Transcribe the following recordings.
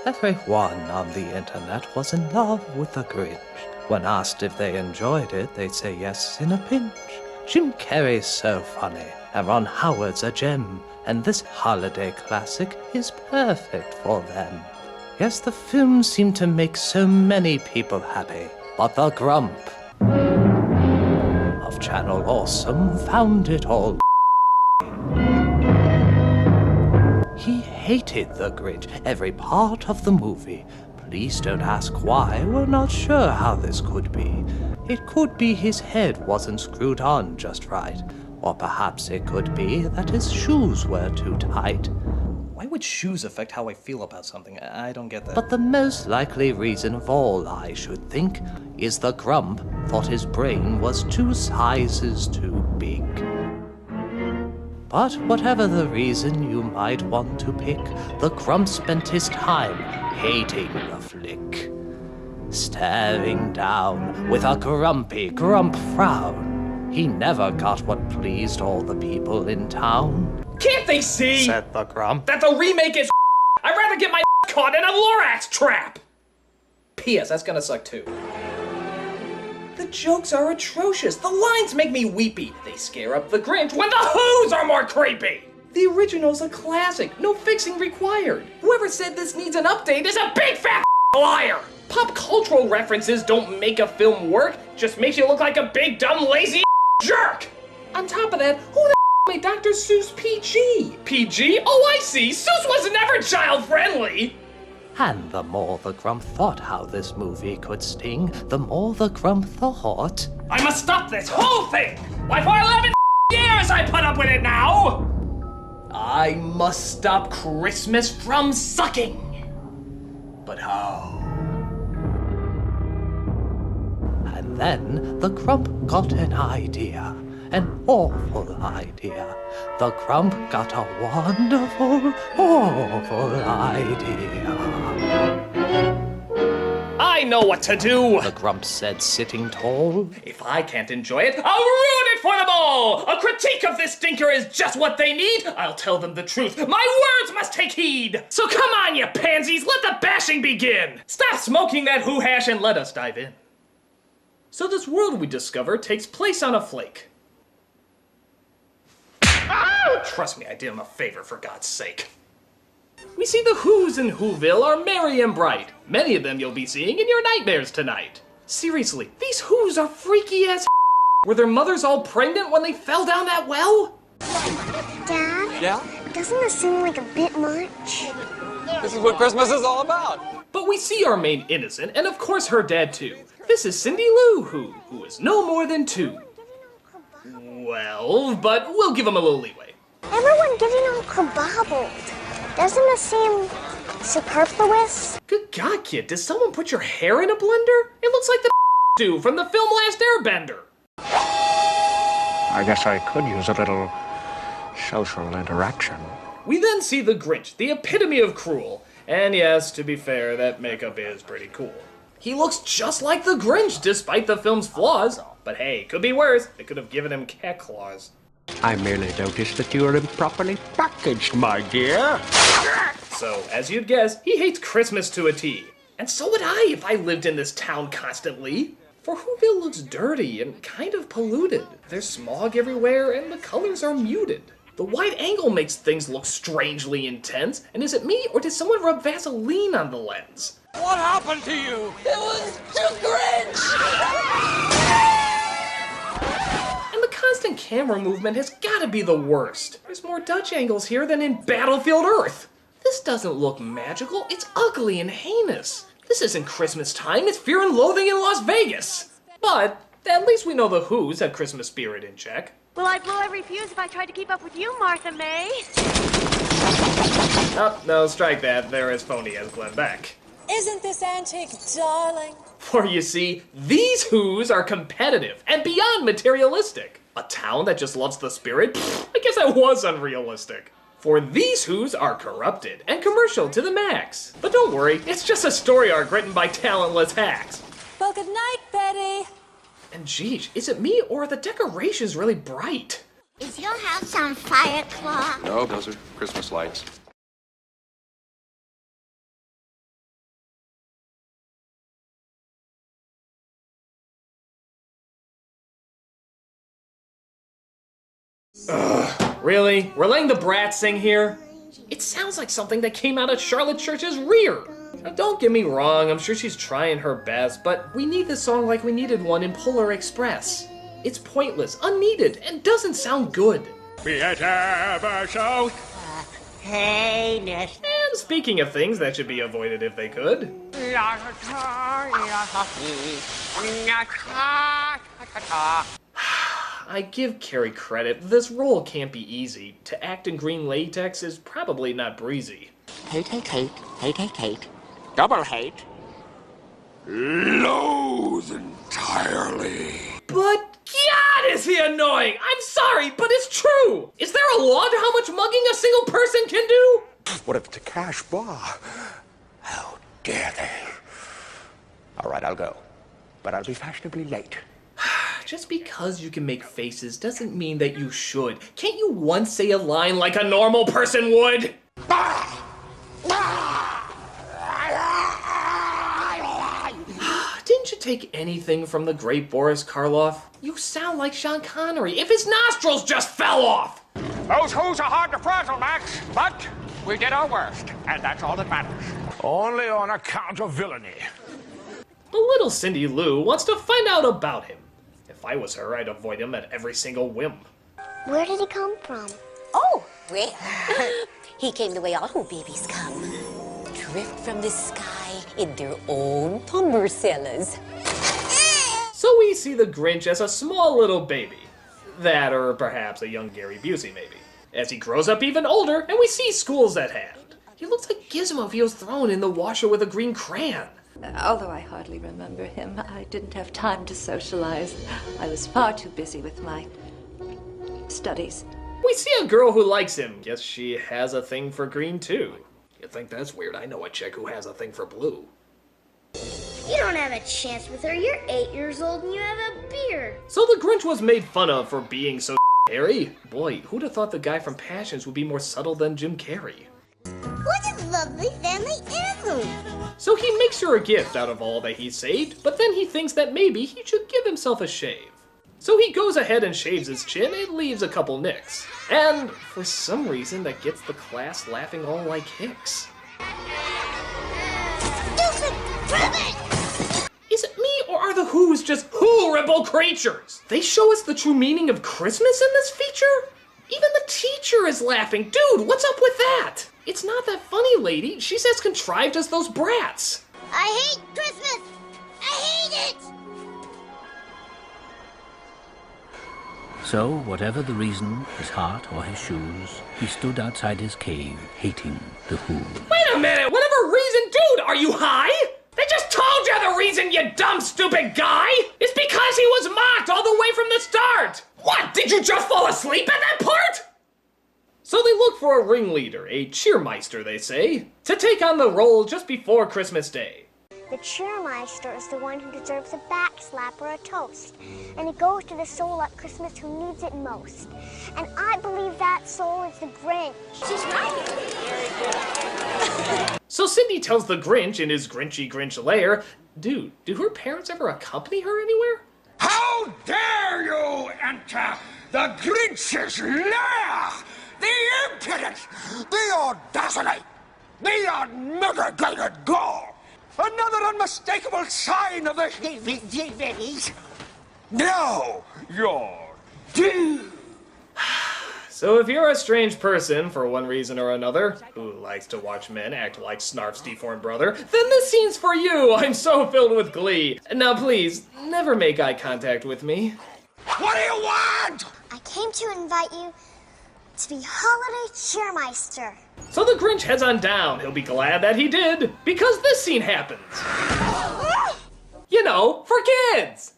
Everyone on the internet was in love with the Grinch. When asked if they enjoyed it, they'd say yes in a pinch. Jim Carrey's so funny, and Ron Howard's a gem, and this holiday classic is perfect for them. Yes, the film seemed to make so many people happy, but the Grump of Channel Awesome found it all. He hated the Grinch, every part of the movie. Please don't ask why, we're not sure how this could be. It could be his head wasn't screwed on just right, or perhaps it could be that his shoes were too tight. Why would shoes affect how I feel about something? I don't get that. But the most likely reason of all, I should think, is the Grump thought his brain was 2 sizes too big. But whatever the reason you might want to pick, the Grump spent his time hating the flick. Staring down with a grumpy Grump frown, he never got what pleased all the people in town. Can't they see, Said the Grump, that the remake is I'd rather get my caught in a Lorax trap! P.S. That's gonna suck too. The jokes are atrocious. The lines make me weepy. They scare up the Grinch when the Who's are more creepy. The original's a classic. No fixing required. Whoever said this needs an update is a big fat liar. Pop cultural references don't make a film work. Just makes you look like a big dumb lazy jerk. On top of that, who the made Dr. Seuss PG? PG? Oh, I see. Seuss was never child friendly. and the more the Grump thought how this movie could sting, the more the Grump thought, I must stop this whole thing! Why, for 11 years I put up with it now! I must stop Christmas from sucking. But how? And then the Grump got an idea. An awful idea. The Grump got a wonderful, awful idea. I know what to do! The Grump said, sitting tall. If I can't enjoy it, I'll ruin it for them all! A critique of this stinker is just what they need! I'll tell them the truth. My words must take heed! So come on, you pansies, let the bashing begin! Stop smoking that hoo hash and let us dive in. So this world we discover takes place on a flake. Oh, trust me, I did him a favor, for God's sake. We see the Who's in Whoville are merry and bright. Many of them you'll be seeing in your nightmares tonight. Seriously, these Who's are freaky as Were their mothers all pregnant when they fell down that well? Dad? Yeah? Doesn't this seem like a bit much? This is what Christmas is all about. But we see our main innocent, and of course her dad too. This is Cindy Lou who is no more than 2. Well, but we'll give him a little leeway. Everyone getting all kabobbled. Doesn't this seem superfluous? Good God, kid, does someone put your hair in a blender? It looks like the dude from the film Last Airbender. I guess I could use a little social interaction. We then see the Grinch, the epitome of cruel. And yes, to be fair, that makeup is pretty cool. He looks just like the Grinch, despite the film's flaws. But hey, could be worse. They could have given him cat claws. I merely noticed that you are improperly packaged, my dear. So, as you'd guess, he hates Christmas to a T. And so would I if I lived in this town constantly. For Whoville looks dirty and kind of polluted. There's smog everywhere and the colors are muted. The wide angle makes things look strangely intense. And is it me or did someone rub Vaseline on the lens? What happened to you? It was too Grinch! And the constant camera movement has gotta be the worst. There's more Dutch angles here than in Battlefield Earth. This doesn't look magical, it's ugly and heinous. This isn't Christmas time, it's Fear and Loathing in Las Vegas. But at least we know the Who's have Christmas spirit in check. Well, I'd blow every fuse if I tried to keep up with you, Martha May. Oh, no, strike that. They're as phony as Glenn Beck. Isn't this antique darling? For you see, these Who's are competitive and beyond materialistic. A town that just loves the spirit? Pfft, I guess that was unrealistic. For these Who's are corrupted and commercial to the max. But don't worry, it's just a story arc written by talentless hacks. Well, good night, Betty. And geez, is it me or are the decorations really bright? Is your house on fire, Claw? No, those are Christmas lights. Really? We're letting the brats sing here? It sounds like something that came out of Charlotte Church's rear. Now, don't get me wrong, I'm sure she's trying her best, but we need this song like we needed one in Polar Express. It's pointless, unneeded, and doesn't sound good. Be it ever so. Heinous. And speaking of things that should be avoided if they could, I give Carrie credit. This role can't be easy. To act in green latex is probably not breezy. Hate, hate, hate, hate, hate, hate. Double hate. Loathe entirely. But God, is he annoying! I'm sorry, but it's true! Is there a law to how much mugging a single person can do? What if it's a cash bar? How dare they? All right, I'll go. But I'll be fashionably late. Just because you can make faces doesn't mean that you should. Can't you once say a line like a normal person would? Didn't you take anything from the great Boris Karloff? You sound like Sean Connery if his nostrils just fell off! Those who's are hard to frazzle, Max, but we did our worst, and that's all that matters. Only on account of villainy. But little Cindy Lou wants to find out about him. If I was her, I'd avoid him at every single whim. Where did he come from? Oh, well, he came the way all babies come. Drift from the sky in their own tumbercellas. So we see the Grinch as a small little baby. That, or perhaps a young Gary Busey, maybe. As he grows up even older, and we see schools at hand. He looks like Gizmo if he was thrown in the washer with a green crayon. Although I hardly remember him, I didn't have time to socialize. I was far too busy with my studies. We see a girl who likes him. Guess she has a thing for green too. You think that's weird? I know a chick who has a thing for blue. You don't have a chance with her. You're 8 years old and you have a beard. So the Grinch was made fun of for being so hairy. Boy, who'd have thought the guy from Passions would be more subtle than Jim Carrey? What a lovely family heirloom. So he makes her a gift out of all that he saved, but then he thinks that maybe he should give himself a shave. So he goes ahead and shaves his chin and leaves a couple nicks. And for some reason that gets the class laughing all like hicks. Stupid rabbit! Is it me or are the Who's just horrible creatures? They show us the true meaning of Christmas in this feature? Even the teacher is laughing. Dude, what's up with that? It's not that funny, lady. She's as contrived as those brats. I hate Christmas! I hate it! So, whatever the reason, his heart or his shoes, he stood outside his cave, hating the Who. Wait a minute! Whatever reason, dude, are you high? They just told you the reason, you dumb, stupid guy! It's because he was mocked all the way from the start! What, did you just fall asleep at that part? So they look for a ringleader, a cheermeister, they say, to take on the role just before Christmas Day. The cheermeister is the one who deserves a backslap or a toast. And it goes to the soul at Christmas who needs it most. And I believe that soul is the Grinch. She's right. So Cindy tells the Grinch in his Grinchy Grinch lair, dude, do her parents ever accompany her anywhere? How dare you enter the Grinch's lair! The impudence! The audacity! The unmitigated gall! Another unmistakable sign of the Vivies! Now you're due! So if you're a strange person, for one reason or another, who likes to watch men act like Snarf's deformed brother, then this scene's for you! I'm so filled with glee. Now please, never make eye contact with me. What do you want? I came to invite you to be holiday cheermeister. So the Grinch heads on down. He'll be glad that he did, because this scene happens. You know, for kids!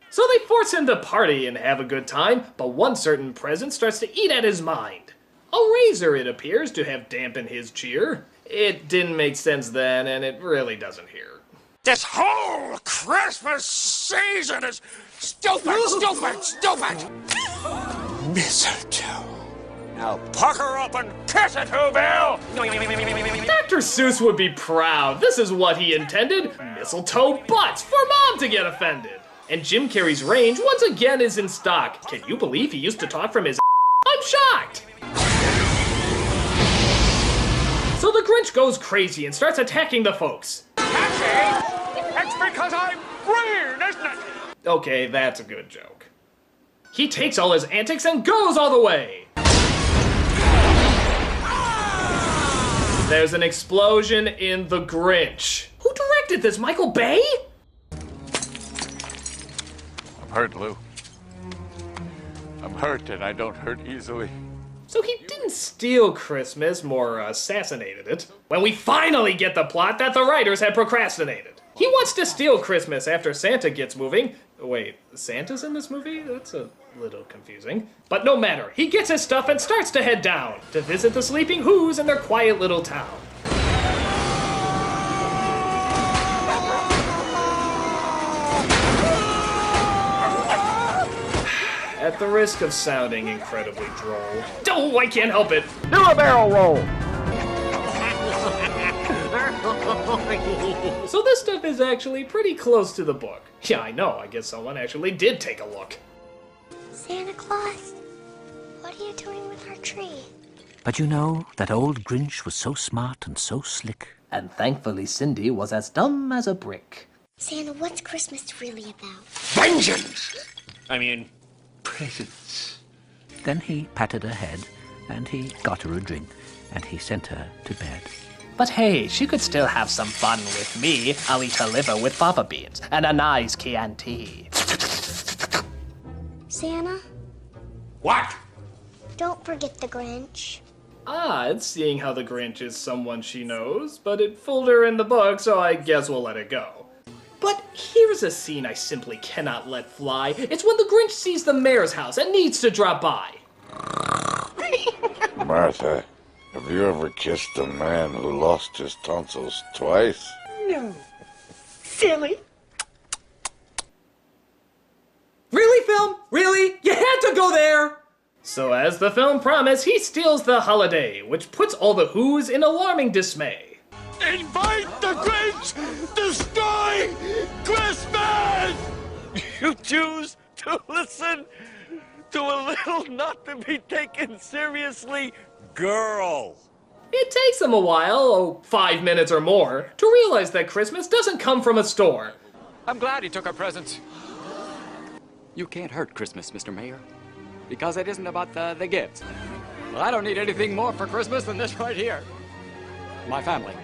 So they force him to party and have a good time, but one certain present starts to eat at his mind. A razor, it appears, to have dampened his cheer. It didn't make sense then, and it really doesn't here. This whole Christmas season is stupid, stupid, stupid! Mistletoe. Now pucker up and kiss it, Whoville! Dr. Seuss would be proud. This is what he intended. Mistletoe butts for Mom to get offended. And Jim Carrey's range once again is in stock. Can you believe he used to talk from his Grinch goes crazy and starts attacking the folks. That's because I'm green, isn't it? Okay, that's a good joke. He takes all his antics and goes all the way. There's an explosion in The Grinch. Who directed this, Michael Bay? I'm hurt, Lou. I'm hurt, and I don't hurt easily. So he didn't steal Christmas, more assassinated it, when we finally get the plot that the writers had procrastinated. He wants to steal Christmas after Santa gets moving. Wait, Santa's in this movie? That's a little confusing. But no matter, he gets his stuff and starts to head down to visit the Sleeping Who's in their quiet little town. At the risk of sounding incredibly droll. Oh, I can't help it. Do a barrel roll. So this stuff is actually pretty close to the book. Yeah, I know. I guess someone actually did take a look. Santa Claus, what are you doing with our tree? But you know, that old Grinch was so smart and so slick. And thankfully Cindy was as dumb as a brick. Santa, what's Christmas really about? Vengeance! I mean, presents. Then he patted her head, and he got her a drink, and he sent her to bed. But hey, she could still have some fun with me. I'll eat her liver with fava beans and a nice Chianti. Santa? What? Don't forget the Grinch. Odd, seeing how the Grinch is someone she knows, but it fooled her in the book, so I guess we'll let it go. But here's a scene I simply cannot let fly. It's when the Grinch sees the mayor's house and needs to drop by. Martha, have you ever kissed a man who lost his tonsils twice? No. Silly. Really, film? Really? You had to go there! So as the film promised, he steals the holiday, which puts all the Who's in alarming dismay. Invite the Grinch! Destroy Christmas! You choose to listen to a little not to be taken seriously girl. It takes them a while, 5 minutes or more, to realize that Christmas doesn't come from a store. I'm glad he took our presents. You can't hurt Christmas, Mr. Mayor, because it isn't about the gifts. Well, I don't need anything more for Christmas than this right here. My family.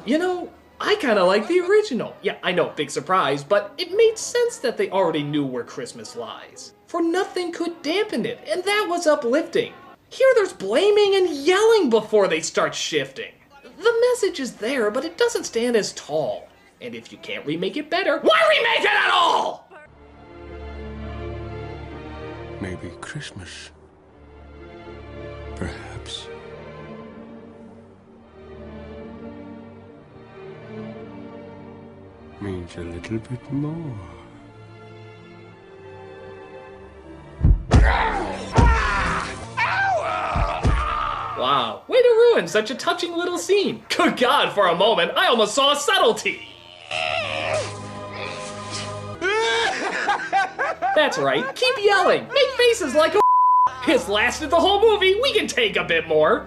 You know, I kinda like the original. Yeah, I know, big surprise, but it made sense that they already knew where Christmas lies. For nothing could dampen it, and that was uplifting. Here there's blaming and yelling before they start shifting. The message is there, but it doesn't stand as tall. And if you can't remake it better, why remake it at all? Maybe Christmas. Perhaps. Means a little bit more. Wow, way to ruin such a touching little scene. Good God, for a moment, I almost saw a subtlety. That's right, keep yelling, make faces like a It's lasted the whole movie, we can take a bit more.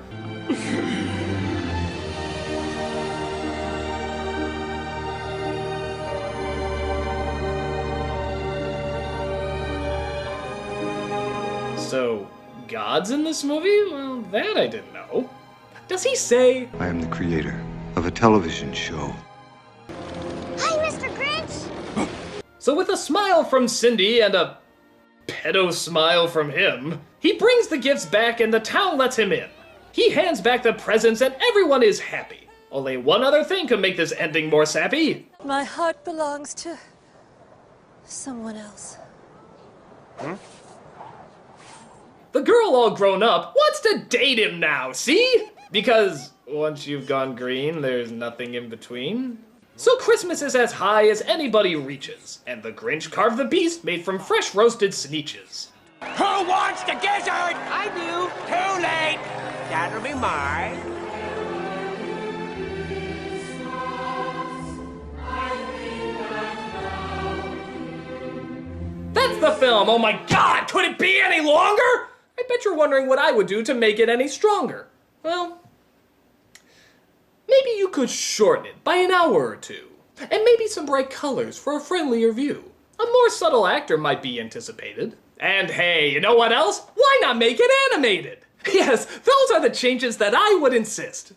So, God's in this movie? Well, that I didn't know. Does he say, I am the creator of a television show. Hi, Mr. Grinch! So with a smile from Cindy and a pedo smile from him, he brings the gifts back and the town lets him in. He hands back the presents and everyone is happy. Only one other thing could make this ending more sappy. My heart belongs to someone else. The girl, all grown up, wants to date him now, see? Because once you've gone green, there's nothing in between. So Christmas is as high as anybody reaches, and the Grinch carved the beast made from fresh roasted sneeches. Who wants the gizzard? I do. Too late. That'll be mine. That's the film, oh my God, could it be any longer? I bet you're wondering what I would do to make it any stronger. Well, maybe you could shorten it by an hour or two. And maybe some bright colors for a friendlier view. A more subtle actor might be anticipated. And hey, you know what else? Why not make it animated? Yes, those are the changes that I would insist.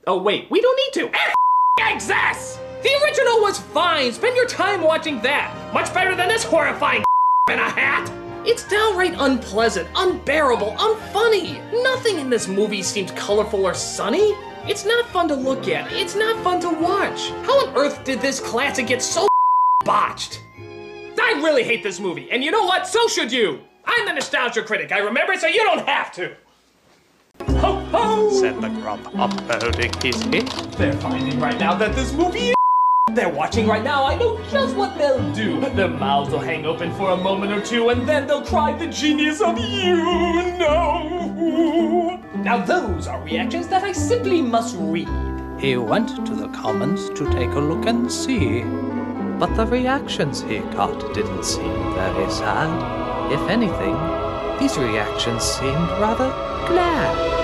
Oh wait, we don't need to. It exists! The original was fine. Spend your time watching that. Much better than this horrifying in a hat. It's downright unpleasant, unbearable, unfunny. Nothing in this movie seems colorful or sunny. It's not fun to look at. It's not fun to watch. How on earth did this classic get so botched? I really hate this movie, and you know what? So should you. I'm the Nostalgia Critic. I remember, so you don't have to. Ho ho! Said the grump, upholding his hit. They're finding right now that this movie is They're watching right now. I know just what they'll do. Their mouths will hang open for a moment or two, and then they'll cry the genius of you know. Now those are reactions that I simply must read. He went to the comments to take a look and see. But the reactions he got didn't seem very sad. If anything, these reactions seemed rather glad.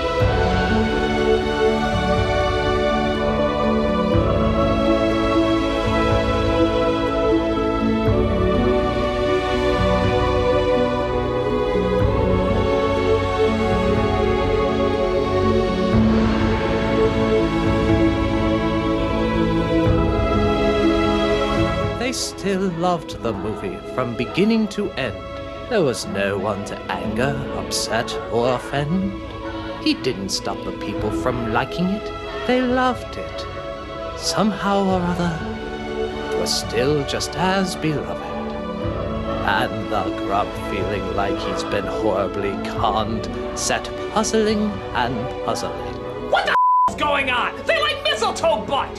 They still loved the movie from beginning to end. There was no one to anger, upset, or offend. He didn't stop the people from liking it. They loved it. Somehow or other, it was still just as beloved. And the grub, feeling like he's been horribly conned, sat puzzling and puzzling. What the is going on? They like mistletoe butt!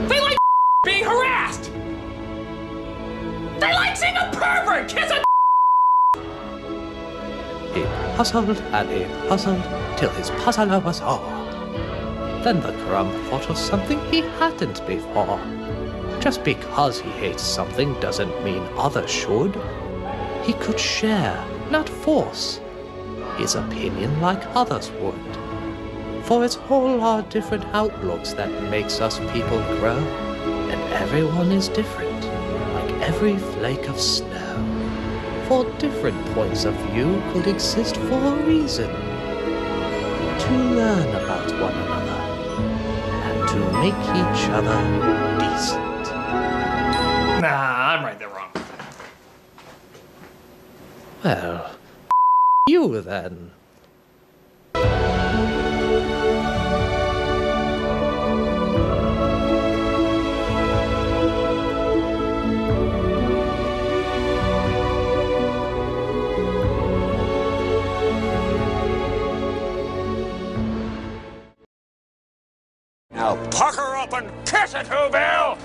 They like being harassed! They like seeing a pervert kiss a He puzzled and he puzzled till his puzzler was o'er. Then the grump thought of something he hadn't before. Just because he hates something doesn't mean others should. He could share, not force, his opinion like others would. For it's all our different outlooks that makes us people grow, and everyone is different, like every flake of snow. For different points of view could exist for a reason. To learn about one another, and to make each other decent. Nah, I'm right, they're wrong. Well, you then. Now pucker up and kiss it, Whoville!